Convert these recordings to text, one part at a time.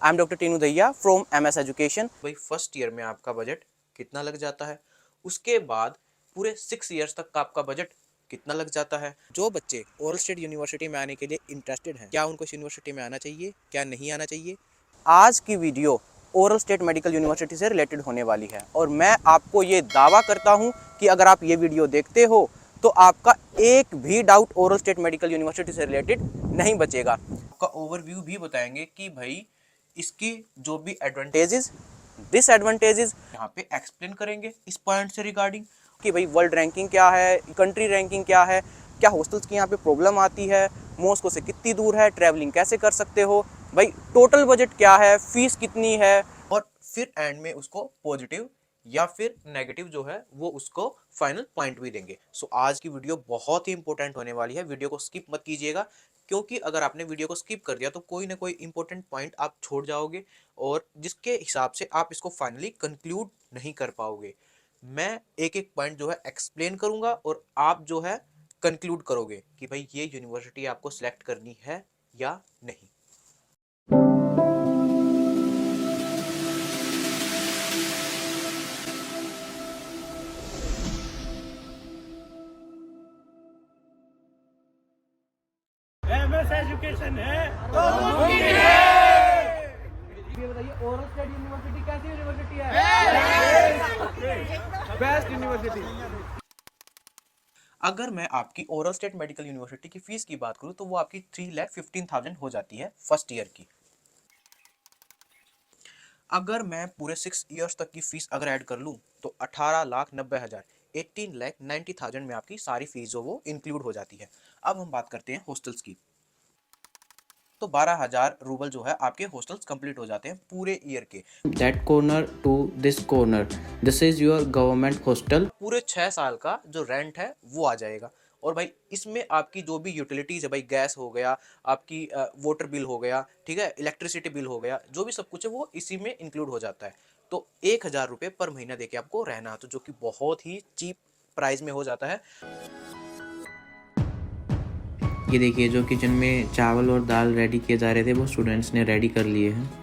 I am doctor Tinu दैया from MS education. भाई first year में आपका बजट कितना लग जाता है, उसके बाद पूरे 6 ईयर्स तक का आपका बजट कितना लग जाता है। जो बच्चे ओरल स्टेट यूनिवर्सिटी में आने के लिए इंटरेस्टेड हैं, क्या उनको इस यूनिवर्सिटी में आना चाहिए, क्या नहीं आना चाहिए, आज की video oral state medical university से रिलेटेड होने वाली है। और मैं आपको ये दावा करता हूँ कि अगर आप ये वीडियो देखते हो तो आपका एक भी doubt oral state medical university से रिलेटेड नहीं बचेगा। आपका ओवरव्यू भी बताएंगे कि भाई इसकी जो भी एडवांटेजेस डिसएडवांटेजेस यहाँ पे एक्सप्लेन करेंगे इस पॉइंट से रिगार्डिंग कि भाई वर्ल्ड रैंकिंग क्या है, कंट्री रैंकिंग क्या है, क्या हॉस्टल्स की यहाँ पे प्रॉब्लम आती है, मॉस्को से कितनी दूर है, ट्रैवलिंग कैसे कर सकते हो, भाई टोटल बजट क्या है, फीस कितनी है, और फिर एंड में उसको पॉजिटिव या फिर नेगेटिव जो है वो उसको फाइनल पॉइंट भी देंगे। सो आज की वीडियो बहुत ही इंपॉर्टेंट होने वाली है, वीडियो को स्किप मत कीजिएगा, क्योंकि अगर आपने वीडियो को स्किप कर दिया तो कोई ना कोई इंपॉर्टेंट पॉइंट आप छोड़ जाओगे और जिसके हिसाब से आप इसको फाइनली कंक्लूड नहीं कर पाओगे। मैं एक एक पॉइंट जो है एक्सप्लेन करूंगा और आप जो है कंक्लूड करोगे कि भाई ये यूनिवर्सिटी आपको सिलेक्ट करनी है या नहीं। MS एजुकेशन है तो ये बताइए ओरल स्टेट यूनिवर्सिटी कैसी यूनिवर्सिटी है? Best university. अगर मैं आपकी ओरल स्टेट मेडिकल यूनिवर्सिटी की फीस की बात करूं तो वो आपकी 3,15,000 हो जाती है फर्स्ट ईयर की। अगर मैं पूरे 6 ईयर्स तक की फीस अगर ऐड कर लूं तो 18,90,000 18,90,000 में आपकी सारी फीस जो वो इंक्लूड हो जाती है। अब हम बात करते हैं हॉस्टल्स की, तो 12,000 रूबल जो है आपके हॉस्टल्स कंप्लीट हो जाते हैं पूरे ईयर के। that corner to this corner. This is your government hostel. पूरे 6 साल का जो रेंट है वो आ जाएगा। और भाई इसमें आपकी जो भी यूटिलिटीज है, भाई गैस हो गया, आपकी वाटर बिल हो गया, ठीक है, इलेक्ट्रिसिटी बिल हो गया, जो भी सब कुछ है वो इसी में इंक्लूड हो जाता है। तो 1,000 रुपये पर महीना देके आपको रहना, तो जो कि बहुत ही चीप प्राइस में हो जाता है। ये देखिए जो किचन में चावल और दाल रेडी किए जा रहे थे वो स्टूडेंट्स ने रेडी कर लिए हैं।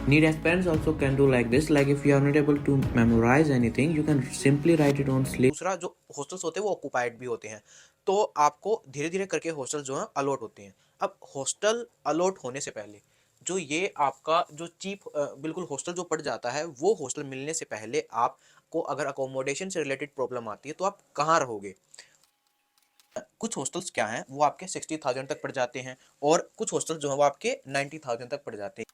Need aspirants also can do like this, like if you are not able to memorize anything, you can simply write it on slip. दूसरा, जो हॉस्टल्स होते हैं वो ऑक्यूपाइड भी होते हैं, तो आपको धीरे धीरे करके हॉस्टल जो है अलॉट होते हैं। अब हॉस्टल अलॉट होने से पहले जो ये आपका जो चीप बिल्कुल हॉस्टल जो पड़ जाता है, वो हॉस्टल मिलने से पहले आपको अगर अकोमोडेशन से रिलेटेड प्रॉब्लम आती है तो आप कहाँ रहोगे। कुछ हॉस्टल्स क्या हैं वो आपके 60,000 तक पड़ जाते हैं और कुछ हॉस्टल जो है वो आपके 90,000 तक पड़ जाते हैं।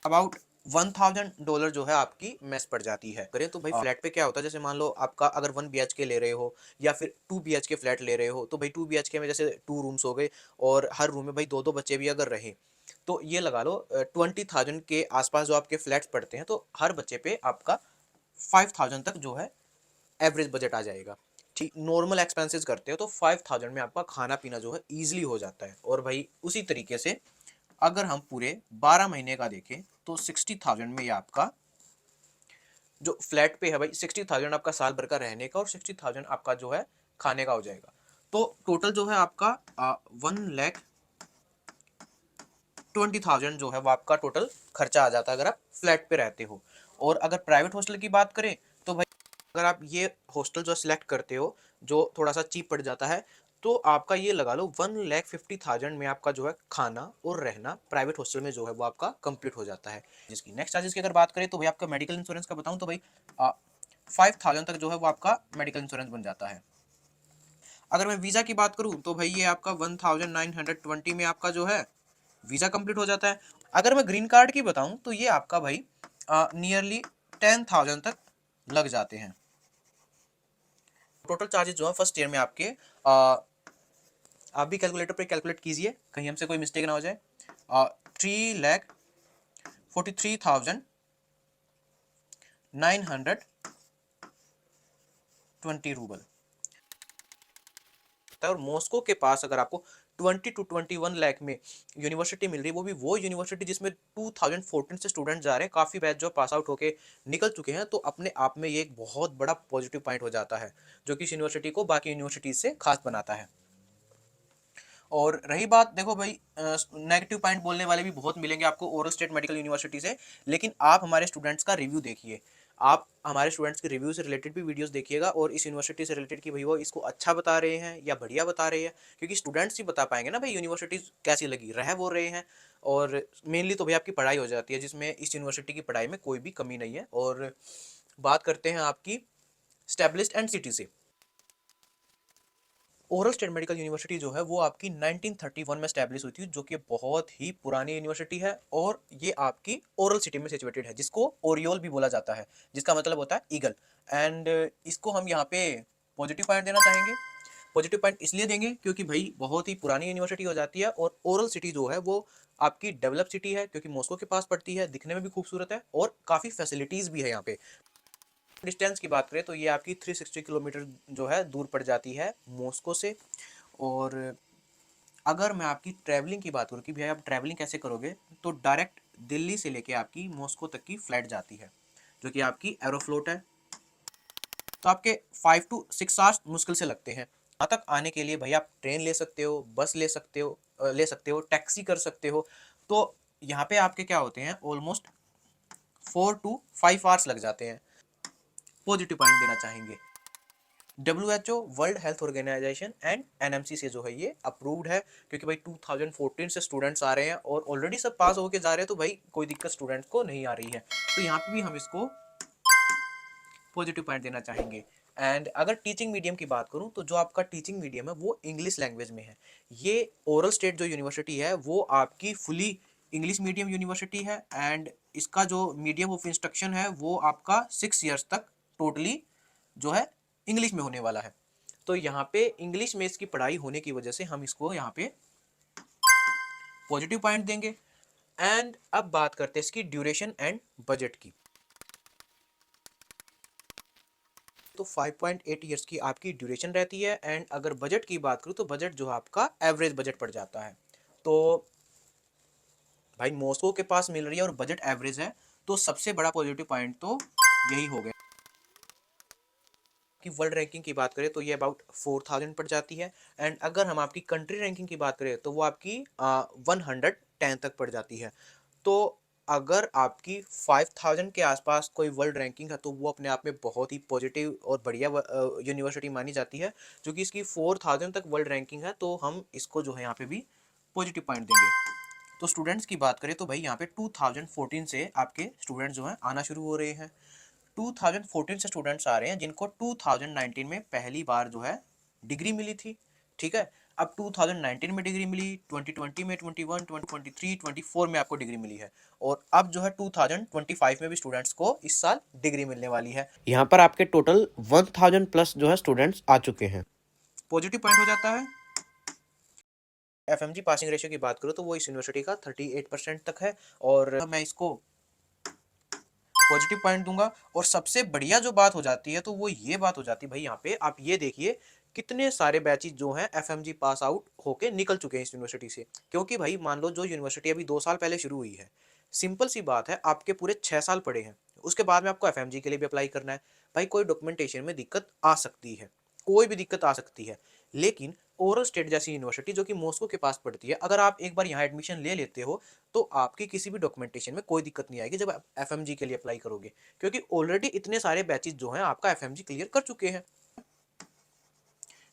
अबाउट $1,000 जो है आपकी मेस पड़ जाती है। करें तो भाई फ्लैट पे क्या होता है, जैसे मान लो आपका अगर 1 BHK ले रहे हो या फिर 2 BHK फ्लैट ले रहे हो, तो भाई 2 BHK में जैसे 2 रूम्स हो गए और हर रूम में भाई दो दो बच्चे भी अगर रहे तो ये लगा लो 20,000 के आसपास जो आपके फ्लैट्स पड़ते हैं, तो हर बच्चे पे आपका 5,000 तक जो है एवरेज बजट आ जाएगा। ठीक, नॉर्मल एक्सपेंसेस करते हो तो 5,000 में आपका खाना पीना जो है ईजिली हो जाता है। और भाई उसी तरीके से अगर हम पूरे 12 महीने का देखें तो 60,000 में ये आपका जो फ्लैट पे है भाई 60,000 आपका साल भर का रहने का और 60,000 आपका जो है खाने का हो जाएगा। तो टोटल जो है आपका 1,20,000 जो है वो आपका टोटल खर्चा आ जाता है अगर आप फ्लैट पे रहते हो। और अगर प्राइवेट हॉस्टल की बात करें तो भाई अगर आप ये हॉस्टल जो सिलेक्ट करते हो जो थोड़ा सा चीप पड़ जाता है, तो आपका ये लगा लो 1,50,000 में आपका जो है खाना और रहना प्राइवेट हॉस्टल में जो है वो आपका कंप्लीट हो जाता है। जिसकी नेक्स्ट चार्जेस की अगर बात करें तो भाई आपका मेडिकल इंश्योरेंस का बताऊं तो भाई 5,000 तक जो है वो आपका मेडिकल इंश्योरेंस बन जाता है। अगर मैं वीज़ा की बात करूं तो भाई ये आपका 1,920 में आपका जो है वीज़ा कंप्लीट हो जाता है। अगर मैं ग्रीन कार्ड की बताऊं तो ये आपका भाई नियरली 10,000 तक लग जाते हैं। टोटल चार्जेस जो है फर्स्ट ईयर में आपके आप भी कैलकुलेटर पे कैलकुलेट कीजिए कहीं हमसे कोई मिस्टेक ना हो जाए। 3,43,920 रूबल। और मॉस्को के पास अगर आपको 20 to 21 लाख में यूनिवर्सिटी मिल रही है, वो भी वो यूनिवर्सिटी जिसमें 2014 से स्टूडेंट जा रहे हैं, काफ़ी बैच जो पास आउट होके निकल चुके हैं, तो अपने आप में ये एक बहुत बड़ा पॉजिटिव पॉइंट हो जाता है जो कि इस यूनिवर्सिटी को बाकी यूनिवर्सिटीज से खास बनाता है। और रही बात, देखो भाई, नेगेटिव पॉइंट बोलने वाले भी बहुत मिलेंगे आपको ओरल स्टेट मेडिकल यूनिवर्सिटी से, लेकिन आप हमारे स्टूडेंट्स का रिव्यू देखिए, आप हमारे स्टूडेंट्स के रिव्यू से रिलेटेड भी वीडियोस देखिएगा और इस यूनिवर्सिटी से रिलेटेड कि भाई वो इसको अच्छा बता रहे हैं या बढ़िया बता रहे हैं, क्योंकि स्टूडेंट्स ही बता पाएंगे ना भाई यूनिवर्सिटी कैसी लगी, रह वो रहे हैं। और मेनली तो भाई आपकी पढ़ाई हो जाती है, जिसमें इस यूनिवर्सिटी की पढ़ाई में कोई भी कमी नहीं है। और बात करते हैं आपकी स्टैब्लिश्ड एंड सिटी से। ओरल स्टेट मेडिकल यूनिवर्सिटी जो है वो आपकी 1931 में स्टैब्लिश हुई थी, जो कि बहुत ही पुरानी यूनिवर्सिटी है, और ये आपकी ओरल सिटी में सिचुएटेड है, जिसको ओरियोल भी बोला जाता है, जिसका मतलब होता है ईगल। एंड इसको हम यहाँ पे पॉजिटिव पॉइंट देना चाहेंगे। पॉजिटिव पॉइंट इसलिए देंगे क्योंकि भाई बहुत ही पुरानी यूनिवर्सिटी हो जाती है, और ओरल सिटी जो है वो आपकी डेवलप सिटी है, क्योंकि मॉस्को के पास पड़ती है, दिखने में भी खूबसूरत है और काफ़ी फैसिलिटीज़ भी है यहाँ पे। डिस्टेंस की बात करें तो ये आपकी 360 किलोमीटर जो है दूर पड़ जाती है मॉस्को से। और अगर मैं आपकी ट्रैवलिंग की बात करूँ कि भैया आप ट्रैवलिंग कैसे करोगे, तो डायरेक्ट दिल्ली से लेके आपकी मॉस्को तक की फ़्लाइट जाती है, जो कि आपकी एरोफ्लोट है। तो आपके 5 to 6 आवर्स मुश्किल से लगते हैं। यहाँ तक आने के लिए भैया आप ट्रेन ले सकते हो, बस ले सकते हो, टैक्सी कर सकते हो। तो यहाँ पे आपके क्या होते हैं, ऑलमोस्ट 4 to 5 आवर्स लग जाते हैं। पॉजिटिव पॉइंट देना चाहेंगे, WHO world health organisation and NMC से जो है ये अप्रूव्ड है, क्योंकि भाई 2014 से स्टूडेंट्स आ रहे हैं और ऑलरेडी सब पास होके जा रहे हैं, तो भाई कोई दिक्कत स्टूडेंट्स को नहीं आ रही है। तो यहाँ पे भी हम इसको पॉजिटिव पॉइंट देना चाहेंगे। एंड अगर टीचिंग मीडियम की बात करूँ तो जो आपका टीचिंग मीडियम है वो इंग्लिश लैंग्वेज में है। ये ओरल स्टेट जो यूनिवर्सिटी है वो आपकी फुली इंग्लिश मीडियम यूनिवर्सिटी है, एंड इसका जो मीडियम ऑफ इंस्ट्रक्शन है वो आपका 6 ईयर्स तक टोटली जो है इंग्लिश में होने वाला है। तो यहाँ पे इंग्लिश में इसकी पढ़ाई होने की वजह से हम इसको यहाँ पे पॉजिटिव पॉइंट देंगे। एंड अब बात करते हैं इसकी ड्यूरेशन एंड बजट की। तो 5.8 ईयर्स की आपकी ड्यूरेशन रहती है, एंड अगर बजट की बात करूँ तो बजट जो आपका एवरेज बजट पड़ जाता है। तो भाई मॉस्को के पास मिल रही है और बजट एवरेज है, तो सबसे बड़ा पॉजिटिव पॉइंट तो यही हो गया। कि वर्ल्ड रैंकिंग की बात करें तो ये अबाउट 4000 पड़ जाती है, एंड अगर हम आपकी कंट्री रैंकिंग की बात करें तो वो आपकी 110 तक पड़ जाती है। तो अगर आपकी 5000 के आसपास कोई वर्ल्ड रैंकिंग है तो वो अपने आप में बहुत ही पॉजिटिव और बढ़िया यूनिवर्सिटी मानी जाती है। जो कि इसकी 4000 तक वर्ल्ड रैंकिंग है, तो हम इसको जो है यहाँ पे भी पॉजिटिव पॉइंट देंगे। तो स्टूडेंट्स की बात करें तो भाई यहाँ पे 2014 से आपके स्टूडेंट्स जो हैं आना शुरू हो रहे हैं। 2014 से स्टूडेंट्स आ रहे हैं जिनको 2019 में पहली बार जो है डिग्री मिली थी, ठीक है। अब 2019 में डिग्री मिली, 2020 में, 21, 2023, 24 में आपको डिग्री मिली है, और अब जो है 2025 में भी स्टूडेंट्स को इस साल डिग्री मिलने वाली है। यहाँ पर आपके टोटल 1000 प्लस जो है स्टूडेंट्स आ चुके हैं। पॉजिटिव पॉइंट हो जाता है। FMG पासिंग रेशियो की बात करूँ तो वो इस यूनिवर्सिटी का 38% तक है, और मैं इसको पॉजिटिव पॉइंट दूंगा। और सबसे बढ़िया जो बात हो जाती है तो वो ये बात हो जाती है भाई, यहाँ पे आप ये देखिए कितने सारे बैचेज जो हैं FMG पास आउट होके निकल चुके हैं इस यूनिवर्सिटी से। क्योंकि भाई मान लो जो यूनिवर्सिटी अभी 2 साल पहले शुरू हुई है, सिंपल सी बात है, आपके पूरे 6 साल पड़े हैं, उसके बाद में आपको FMG के लिए भी अप्लाई करना है। भाई कोई डॉक्यूमेंटेशन में दिक्कत आ सकती है, कोई भी दिक्कत आ सकती है, लेकिन ओरल स्टेट जैसी यूनिवर्सिटी जो कि मॉस्को के पास पड़ती है, अगर आप एक बार यहाँ एडमिशन ले लेते हो तो आपकी किसी भी डॉक्यूमेंटेशन में कोई दिक्कत नहीं आएगी जब आप FMG के लिए अप्लाई करोगे, क्योंकि ऑलरेडी इतने सारे बैचेज जो हैं आपका FMG क्लियर कर चुके हैं।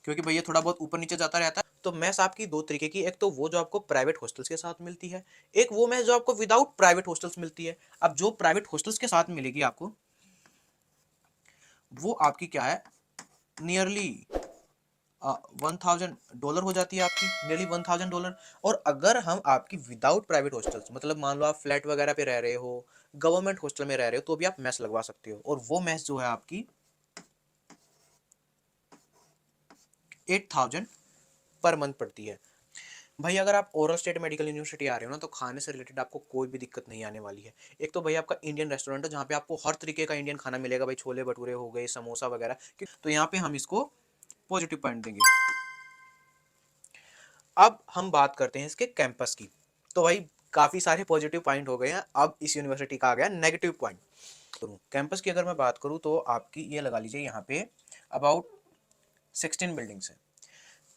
क्योंकि भैया थोड़ा बहुत ऊपर नीचे जाता रहता है। तो मैथ्स आपकी दो तरीके की, एक तो वो जो आपको प्राइवेट हॉस्टल्स के साथ मिलती है, एक वो मैथ्स जो आपको विदाउट प्राइवेट हॉस्टल्स मिलती है। अब जो प्राइवेट हॉस्टल्स के साथ मिलेगी आपको, वो आपकी क्या है, नियरली $1000 हो जाती है, आपकी नियरली $1000। और अगर हम आपकी विदाउट प्राइवेट हॉस्टल्स, मतलब मान लो आप फ्लैट वगैरह पे रह रहे हो, गवर्नमेंट हॉस्टल में रह रहे हो, तो भी आप मेस लगवा सकते हो, और वो मेस जो है आपकी 8000 पर मंथ पड़ती है। भाई अगर आप ओरल स्टेट मेडिकल यूनिवर्सिटी आ रहे हो ना, तो खाने से रिलेटेड आपको कोई भी दिक्कत नहीं आने वाली है। एक तो भाई आपका इंडियन रेस्टोरेंट है, जहाँ पे आपको हर तरीके का इंडियन खाना मिलेगा, भाई छोले भटूरे हो गए, समोसा वगैरह। तो यहाँ पे हम इसको पॉजिटिव पॉइंट देंगे। अब हम बात करते हैं इसके कैंपस की। तो भाई काफ़ी सारे पॉजिटिव पॉइंट हो गए हैं, अब इस यूनिवर्सिटी का आ गया नेगेटिव पॉइंट। तो कैंपस की अगर मैं बात करूँ तो आपकी ये लगा लीजिए यहाँ पे अबाउट 16 बिल्डिंग्स हैं।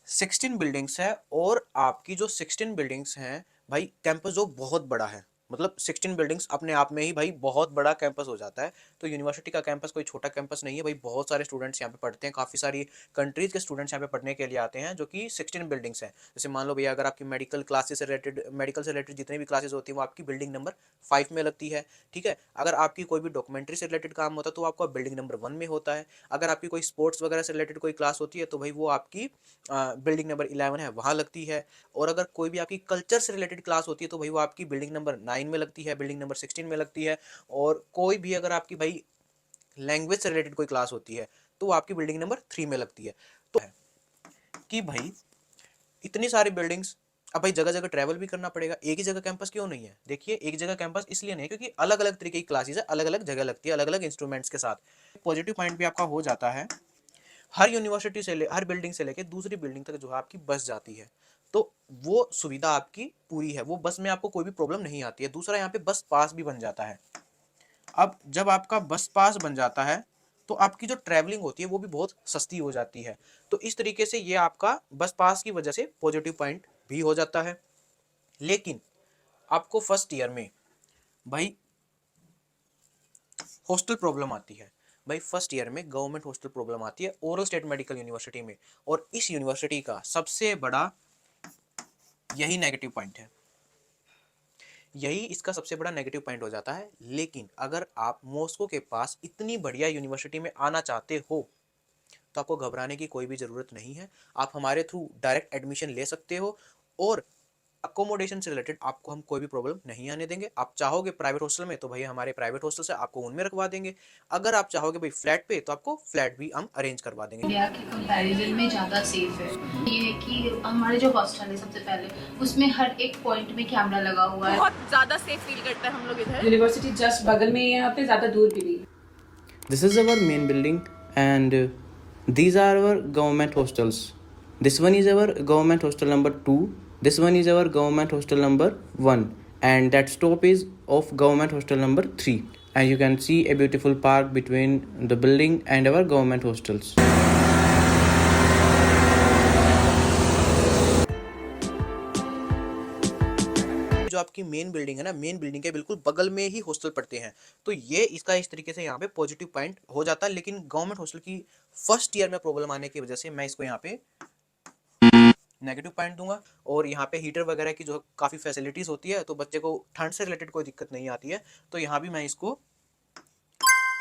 16 बिल्डिंग्स है और आपकी जो 16 बिल्डिंग्स हैं भाई, कैंपस जो बहुत बड़ा है, मतलब 16 बिल्डिंग्स अपने आप में ही भाई बहुत बड़ा कैंपस हो जाता है। तो यूनिवर्सिटी का कैंपस कोई छोटा कैंपस नहीं है भाई, बहुत सारे स्टूडेंट्स यहाँ पे पढ़ते हैं, काफ़ी सारी कंट्रीज़ के स्टूडेंट्स यहाँ पे पढ़ने के लिए आते हैं, जो कि 16 बिल्डिंग्स हैं। जैसे मान लो भैया, अगर आपकी मेडिकल क्लासेस से रिलेटेड, मेडिकल से रिलेटेड जितनी भी क्लासेस होती हैं वो आपकी बिल्डिंग नंबर 5 में लगती है, ठीक है। अगर आपकी कोई भी डॉक्यूमेंट्री से रिलेटेड काम होता है तो आपका बिल्डिंग नंबर 1 में होता है। अगर आपकी कोई स्पोर्ट्स वगैरह से रिलेटेड कोई क्लास होती है तो भाई वो आपकी बिल्डिंग नंबर 11 है, वहाँ लगती है। और अगर कोई भी आपकी कल्चर से रिलेटेड क्लास होती है तो भाई वो आपकी बिल्डिंग नंबर 9 में लगती है, बिल्डिंग नंबर 16 में लगती है। और कोई भी अगर आपकी भाई लैंग्वेज से रिलेटेड कोई क्लास होती है तो वो आपकी बिल्डिंग नंबर 3 में लगती है। तो है कि भाई इतनी सारी बिल्डिंग्स, अब भाई जगह जगह ट्रैवल भी करना पड़ेगा, एक ही जगह कैंपस क्यों नहीं है? देखिए, एक जगह कैंपस इसलिए नहीं है क्योंकि अलग अलग तरीके की क्लासेस है, अलग अलग जगह लगती है, अलग अलग इंस्ट्रूमेंट्स के साथ। पॉजिटिव पॉइंट भी आपका हो जाता है, हर यूनिवर्सिटी से हर बिल्डिंग से लेके दूसरी बिल्डिंग तक जो है आपकी बस जाती है, तो वो सुविधा आपकी पूरी है, वो बस में आपको कोई भी प्रॉब्लम नहीं आती है। दूसरा, यहाँ पे बस पास भी बन जाता है। अब जब आपका बस पास बन जाता है तो आपकी जो ट्रैवलिंग होती है वो भी बहुत सस्ती हो जाती है। तो इस तरीके से ये आपका बस पास की वजह से पॉजिटिव पॉइंट भी हो जाता है। लेकिन आपको फर्स्ट ईयर में भाई हॉस्टल प्रॉब्लम आती है। भाई फर्स्ट ईयर में गवर्नमेंट हॉस्टल प्रॉब्लम आती है ओरल स्टेट मेडिकल यूनिवर्सिटी में, और इस यूनिवर्सिटी का सबसे बड़ा यही नेगेटिव पॉइंट है, यही इसका सबसे बड़ा नेगेटिव पॉइंट हो जाता है। लेकिन अगर आप मॉस्को के पास इतनी बढ़िया यूनिवर्सिटी में आना चाहते हो तो आपको घबराने की कोई भी ज़रूरत नहीं है। आप हमारे थ्रू डायरेक्ट एडमिशन ले सकते हो, और अकोमोडेशन से रिलेटेड आपको हम कोई भी प्रॉब्लम नहीं आने देंगे। आप चाहोगे प्राइवेट हॉस्टल में तो भाई हमारे प्राइवेट हॉस्टल से आपको उनमें रखवा देंगे। अगर आप चाहोगे भाई फ्लैट पे तो आपको फ्लैट भी हम अरेंज करवा देंगे। इंडिया के कंपैरिजन में ज़्यादा सेफ है। ये है कि हमारे जो हॉस्टल है सबसे पहले उसमें हर एक पॉइंट में कैमरा लगा हुआ है। बहुत ज़्यादा सेफ फील करते हैं हम लोग इधर। यूनिवर्सिटी जस्ट बगल में ही है, यहाँ पे ज़्यादा दूर भी नहीं। This is our main building, and these are our government hostels. This one is our government hostel number 2. This one is our government hostel number 1, and that stop is of government hostel number 3. And you can see a beautiful park between the building and our government hostels. जो आपकी main building है ना, main building के बिल्कुल बगल में ही hostel पड़ते हैं, तो ये इसका इस तरीके से यहाँ पे पॉजिटिव पॉइंट हो जाता है। लेकिन गवर्नमेंट हॉस्टल की फर्स्ट ईयर में प्रॉब्लम आने की वजह से मैं इसको यहाँ पे नेगेटिव पॉइंट दूंगा। और यहाँ पे हीटर वगैरह की जो काफ़ी फैसिलिटीज़ होती है, तो बच्चे को ठंड से रिलेटेड कोई दिक्कत नहीं आती है, तो यहाँ भी मैं इसको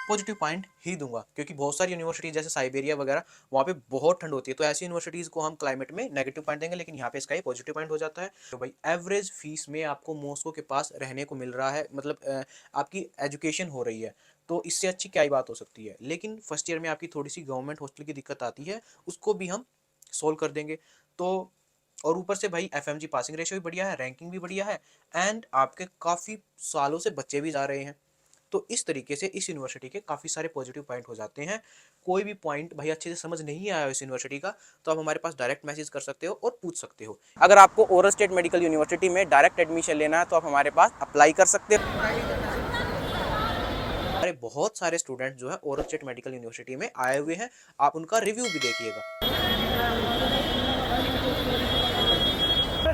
पॉजिटिव पॉइंट ही दूंगा। क्योंकि बहुत सारी यूनिवर्सिटी जैसे साइबेरिया वगैरह, वहाँ पे बहुत ठंड होती है, तो ऐसी यूनिवर्सिटीज़ को हम क्लाइमेट में नेगेटिव पॉइंट देंगे, लेकिन यहाँ पे इसका ये पॉजिटिव पॉइंट हो जाता है। तो भाई एवरेज फीस में आपको मॉस्को के पास रहने को मिल रहा है, मतलब आपकी एजुकेशन हो रही है, तो इससे अच्छी क्या ही बात हो सकती है। लेकिन फर्स्ट ईयर में आपकी थोड़ी सी गवर्नमेंट हॉस्टल की दिक्कत आती है, उसको भी हम सोल्व कर देंगे। तो और ऊपर से भाई FMG पासिंग रेशियो भी बढ़िया है, रैंकिंग भी बढ़िया है, एंड आपके काफ़ी सालों से बच्चे भी जा रहे हैं। तो इस तरीके से इस यूनिवर्सिटी के काफ़ी सारे पॉजिटिव पॉइंट हो जाते हैं। कोई भी पॉइंट भाई अच्छे से समझ नहीं आया इस यूनिवर्सिटी का, तो आप हमारे पास डायरेक्ट मैसेज कर सकते हो और पूछ सकते हो। अगर आपको ओरल स्टेट मेडिकल यूनिवर्सिटी में डायरेक्ट एडमिशन लेना है तो आप हमारे पास अप्लाई कर सकते हो। हमारे बहुत सारे स्टूडेंट जो है ओरल स्टेट मेडिकल यूनिवर्सिटी में आए हुए हैं, आप उनका रिव्यू भी देखिएगा।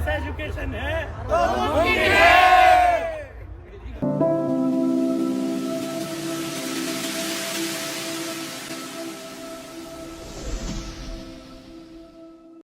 एजुकेशन है तो